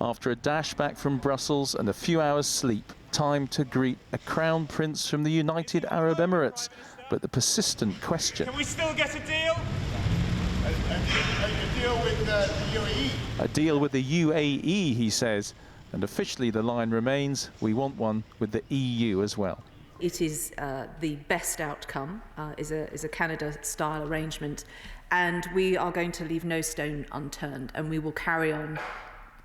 After a dash back from Brussels and a few hours sleep, time to greet a crown prince from the United Arab Emirates. But the persistent question... Can we still get a deal? A deal with the UAE? A deal with the UAE, he says. And officially the line remains, we want one with the EU as well. It is the best outcome, is a Canada-style arrangement, and we are going to leave no stone unturned, and we will carry on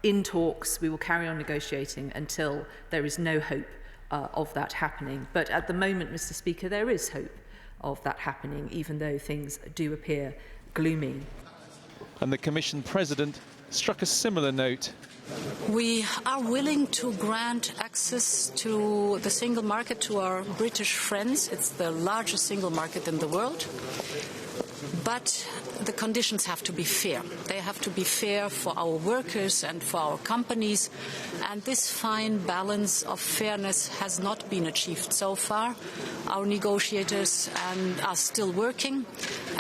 in talks, we will carry on negotiating until there is no hope of that happening. But at the moment, Mr. Speaker, there is hope of that happening, even though things do appear gloomy. And the Commission President struck a similar note. We are willing to grant access to the single market to our British friends. It's the largest single market in the world. But the conditions have to be fair. They have to be fair for our workers and for our companies. And this fine balance of fairness has not been achieved so far. Our negotiators are still working,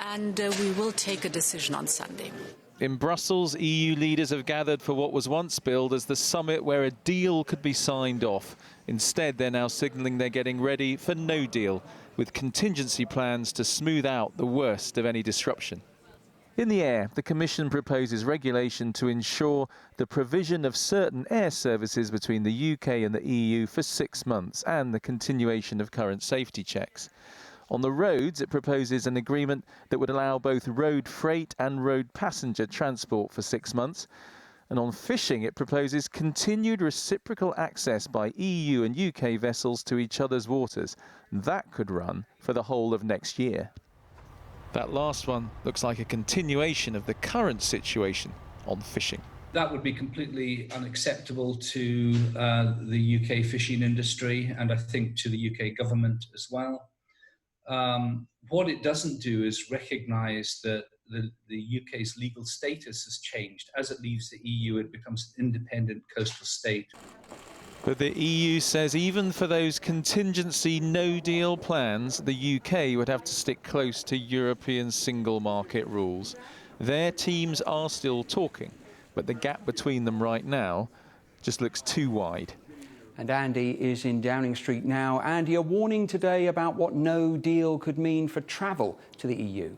and we will take a decision on Sunday. In Brussels, EU leaders have gathered for what was once billed as the summit where a deal could be signed off. Instead, they're now signalling they're getting ready for no deal, with contingency plans to smooth out the worst of any disruption. In the air, the Commission proposes regulation to ensure the provision of certain air services between the UK and the EU for 6 months and the continuation of current safety checks. On the roads, it proposes an agreement that would allow both road freight and road passenger transport for 6 months. And on fishing, it proposes continued reciprocal access by EU and UK vessels to each other's waters. That could run for the whole of next year. That last one looks like a continuation of the current situation on fishing. That would be completely unacceptable to the UK fishing industry, and I think to the UK government as well. What it doesn't do is recognise that the UK's legal status has changed. As it leaves the EU, it becomes an independent coastal state. But the EU says even for those contingency no-deal plans, the UK would have to stick close to European single market rules. Their teams are still talking, but the gap between them right now just looks too wide. And Andy is in Downing Street now. Andy, a warning today about what no deal could mean for travel to the EU.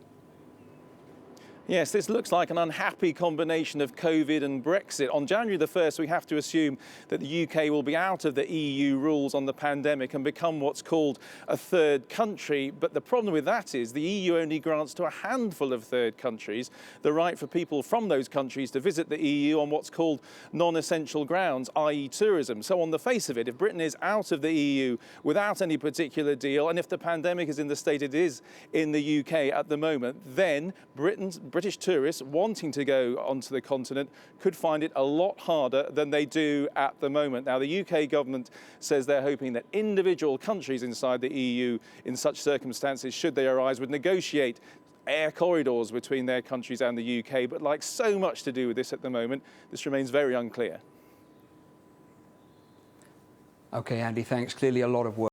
Yes, this looks like an unhappy combination of COVID and Brexit. On January the 1st, we have to assume that the UK will be out of the EU rules on the pandemic and become what's called a third country. But the problem with that is the EU only grants to a handful of third countries the right for people from those countries to visit the EU on what's called non-essential grounds, i.e. tourism. So on the face of it, if Britain is out of the EU without any particular deal, and if the pandemic is in the state it is in the UK at the moment, then British tourists wanting to go onto the continent could find it a lot harder than they do at the moment. Now, the UK government says they're hoping that individual countries inside the EU in such circumstances, should they arise, would negotiate air corridors between their countries and the UK. But like so much to do with this at the moment, this remains very unclear. OK, Andy, thanks. Clearly a lot of work.